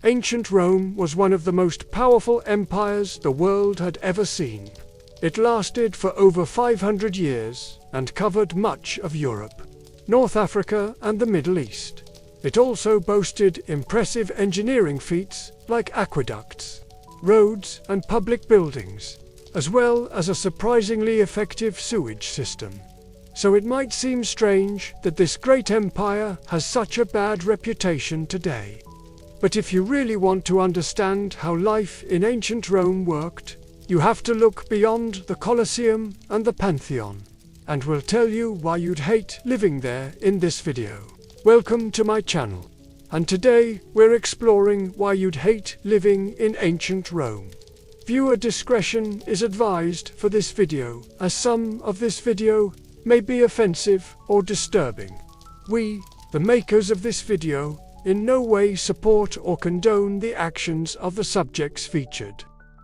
Ancient Rome was one of the most powerful empires the world had ever seen. It lasted for over 500 years and covered much of Europe, North Africa and the Middle East. It also boasted impressive engineering feats like aqueducts, roads and public buildings, as well as a surprisingly effective sewage system. So it might seem strange that this great empire has such a bad reputation today. But if you really want to understand how life in ancient Rome worked, you have to look beyond the Colosseum and the Pantheon, and we'll tell you why you'd hate living there in this video. Welcome to my channel, and today we're exploring why you'd hate living in ancient Rome. Viewer discretion is advised for this video, as some of this video may be offensive or disturbing. We, the makers of this video, in no way support or condone the actions of the subjects featured.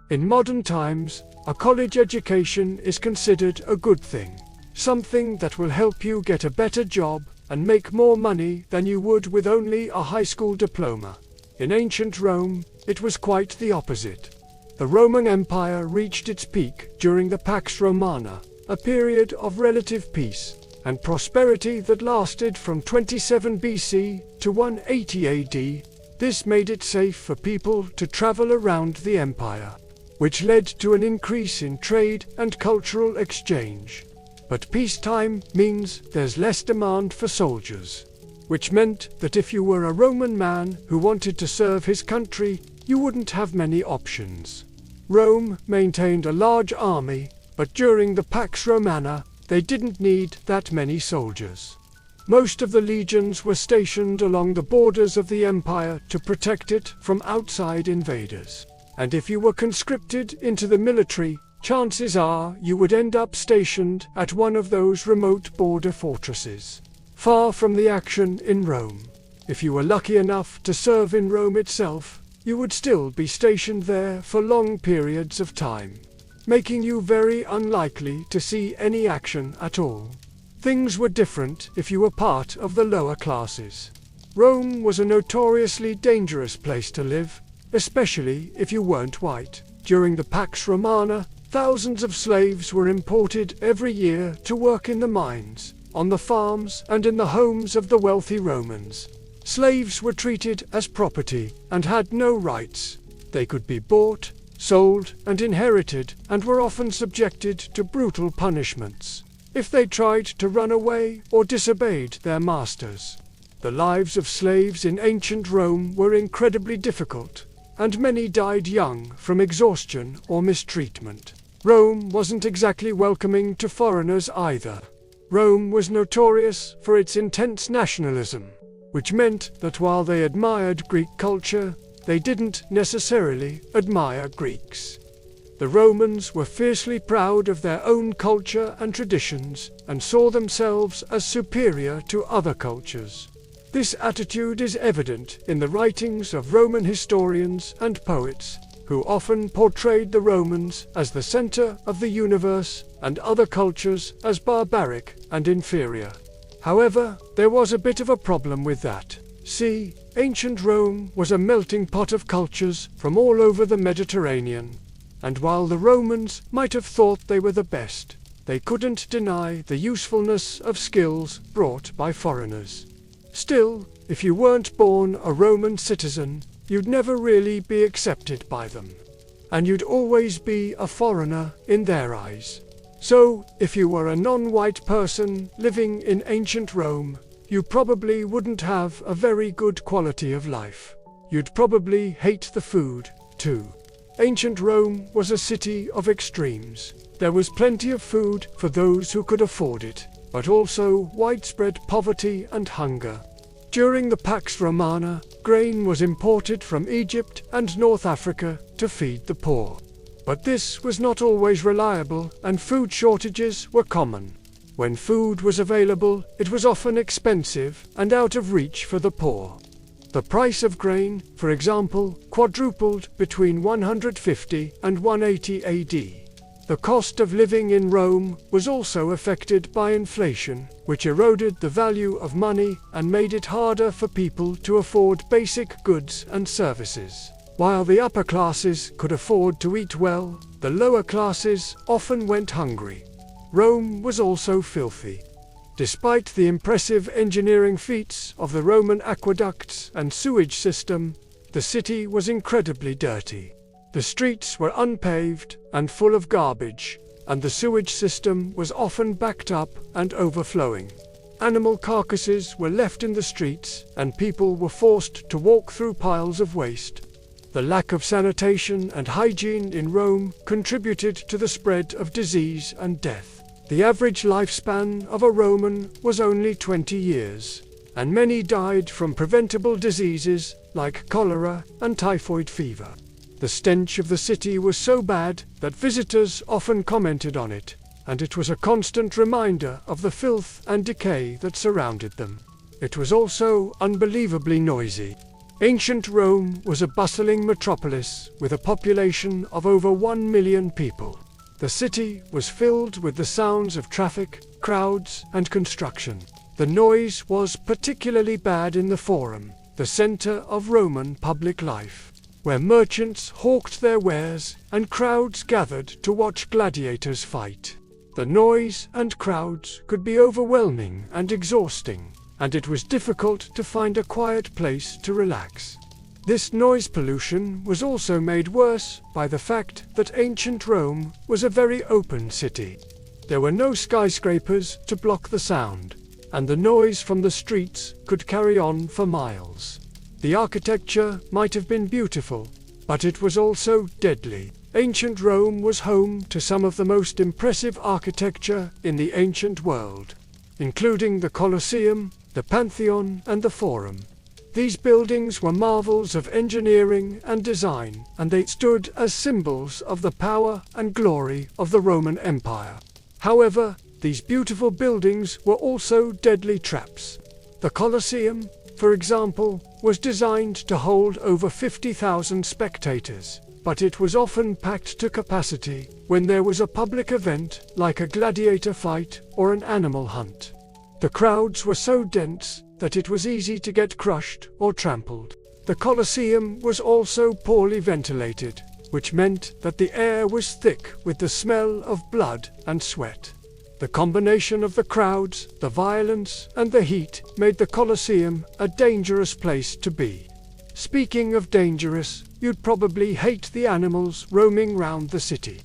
In modern times, a college education is considered a good thing, something that will help you get a better job and make more money than you would with only a high school diploma. In ancient Rome, it was quite the opposite. The Roman Empire reached its peak during the Pax Romana, a period of relative peace and prosperity that lasted from 27 BC to 180 AD. This made it safe for people to travel around the empire, which led to an increase in trade and cultural exchange. But peacetime means there's less demand for soldiers, which meant that if you were a Roman man who wanted to serve his country, you wouldn't have many options. Rome maintained a large army, but during the Pax Romana, they didn't need that many soldiers. Most of the legions were stationed along the borders of the empire to protect it from outside invaders. And if you were conscripted into the military, chances are you would end up stationed at one of those remote border fortresses, far from the action in Rome. If you were lucky enough to serve in Rome itself, you would still be stationed there for long periods of time, making you very unlikely to see any action at all. Things were different if you were part of the lower classes. Rome was a notoriously dangerous place to live, especially if you weren't white. During the Pax Romana, thousands of slaves were imported every year to work in the mines, on the farms, and in the homes of the wealthy Romans. Slaves were treated as property and had no rights. They could be bought, sold, and inherited, and were often subjected to brutal punishments if they tried to run away or disobeyed their masters. The lives of slaves in ancient Rome were incredibly difficult, and many died young from exhaustion or mistreatment. Rome wasn't exactly welcoming to foreigners either. Rome was notorious for its intense nationalism, which meant that while they admired Greek culture, they didn't necessarily admire Greeks. The Romans were fiercely proud of their own culture and traditions and saw themselves as superior to other cultures. This attitude is evident in the writings of Roman historians and poets, who often portrayed the Romans as the center of the universe and other cultures as barbaric and inferior. However, there was a bit of a problem with that. See, ancient Rome was a melting pot of cultures from all over the Mediterranean, and while the Romans might have thought they were the best, they couldn't deny the usefulness of skills brought by foreigners. Still, if you weren't born a Roman citizen, you'd never really be accepted by them, and you'd always be a foreigner in their eyes. So, if you were a non-white person living in ancient Rome, you probably wouldn't have a very good quality of life. You'd probably hate the food, too. Ancient Rome was a city of extremes. There was plenty of food for those who could afford it, but also widespread poverty and hunger. During the Pax Romana, grain was imported from Egypt and North Africa to feed the poor. But this was not always reliable, and food shortages were common. When food was available, it was often expensive and out of reach for the poor. The price of grain, for example, quadrupled between 150 and 180 AD. The cost of living in Rome was also affected by inflation, which eroded the value of money and made it harder for people to afford basic goods and services. While the upper classes could afford to eat well, the lower classes often went hungry. Rome was also filthy. Despite the impressive engineering feats of the Roman aqueducts and sewage system, the city was incredibly dirty. The streets were unpaved and full of garbage, and the sewage system was often backed up and overflowing. Animal carcasses were left in the streets, and people were forced to walk through piles of waste. The lack of sanitation and hygiene in Rome contributed to the spread of disease and death. The average lifespan of a Roman was only 20 years, and many died from preventable diseases like cholera and typhoid fever. The stench of the city was so bad that visitors often commented on it, and it was a constant reminder of the filth and decay that surrounded them. It was also unbelievably noisy. Ancient Rome was a bustling metropolis with a population of over 1 million people. The city was filled with the sounds of traffic, crowds, and construction. The noise was particularly bad in the Forum, the center of Roman public life, where merchants hawked their wares and crowds gathered to watch gladiators fight. The noise and crowds could be overwhelming and exhausting, and it was difficult to find a quiet place to relax. This noise pollution was also made worse by the fact that ancient Rome was a very open city. There were no skyscrapers to block the sound, and the noise from the streets could carry on for miles. The architecture might have been beautiful, but it was also deadly. Ancient Rome was home to some of the most impressive architecture in the ancient world, including the Colosseum, the Pantheon, and the Forum. These buildings were marvels of engineering and design, and they stood as symbols of the power and glory of the Roman Empire. However, these beautiful buildings were also deadly traps. The Colosseum, for example, was designed to hold over 50,000 spectators, but it was often packed to capacity when there was a public event like a gladiator fight or an animal hunt. The crowds were so dense that it was easy to get crushed or trampled. The Colosseum was also poorly ventilated, which meant that the air was thick with the smell of blood and sweat. The combination of the crowds, the violence, and the heat made the Colosseum a dangerous place to be. Speaking of dangerous, you'd probably hate the animals roaming round the city.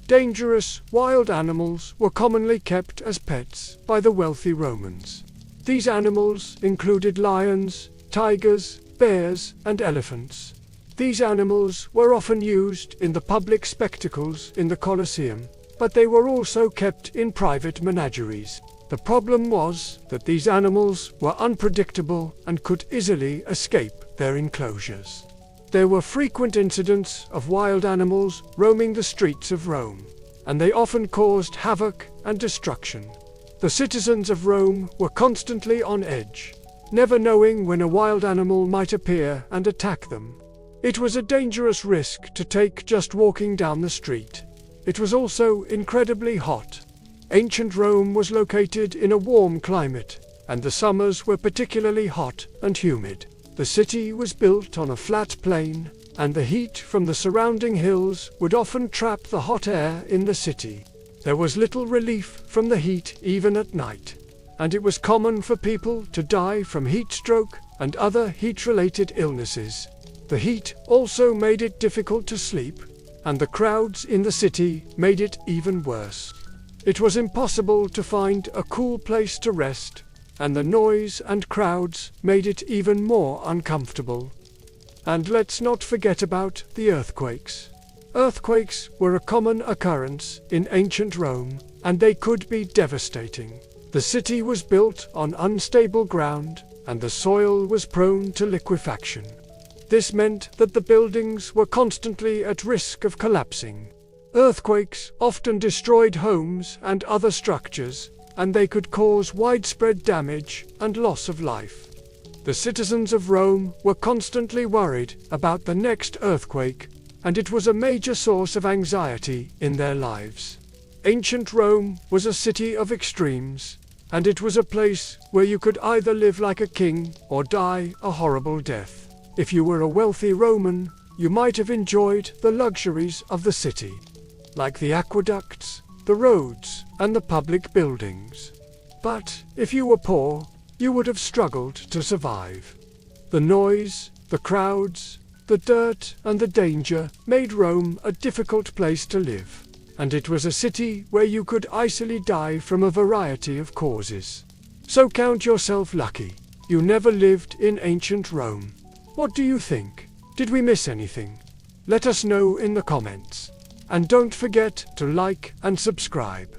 Dangerous, wild animals were commonly kept as pets by the wealthy Romans. These animals included lions, tigers, bears, and elephants. These animals were often used in the public spectacles in the Colosseum, but they were also kept in private menageries. The problem was that these animals were unpredictable and could easily escape their enclosures. There were frequent incidents of wild animals roaming the streets of Rome, and they often caused havoc and destruction. The citizens of Rome were constantly on edge, never knowing when a wild animal might appear and attack them. It was a dangerous risk to take just walking down the street. It was also incredibly hot. Ancient Rome was located in a warm climate, and the summers were particularly hot and humid. The city was built on a flat plain, and the heat from the surrounding hills would often trap the hot air in the city. There was little relief from the heat even at night, and it was common for people to die from heat stroke and other heat-related illnesses. The heat also made it difficult to sleep, and the crowds in the city made it even worse. It was impossible to find a cool place to rest, and the noise and crowds made it even more uncomfortable. And let's not forget about the earthquakes. Earthquakes were a common occurrence in ancient Rome, and they could be devastating. The city was built on unstable ground, and the soil was prone to liquefaction. This meant that the buildings were constantly at risk of collapsing. Earthquakes often destroyed homes and other structures, and they could cause widespread damage and loss of life. The citizens of Rome were constantly worried about the next earthquake, and it was a major source of anxiety in their lives. Ancient Rome was a city of extremes, and it was a place where you could either live like a king or die a horrible death. If you were a wealthy Roman, you might have enjoyed the luxuries of the city, like the aqueducts, the roads, and the public buildings. But if you were poor, you would have struggled to survive. The noise, the crowds, the dirt, and the danger made Rome a difficult place to live, and it was a city where you could easily die from a variety of causes. So count yourself lucky. You never lived in ancient Rome. What do you think? Did we miss anything? Let us know in the comments. And don't forget to like and subscribe.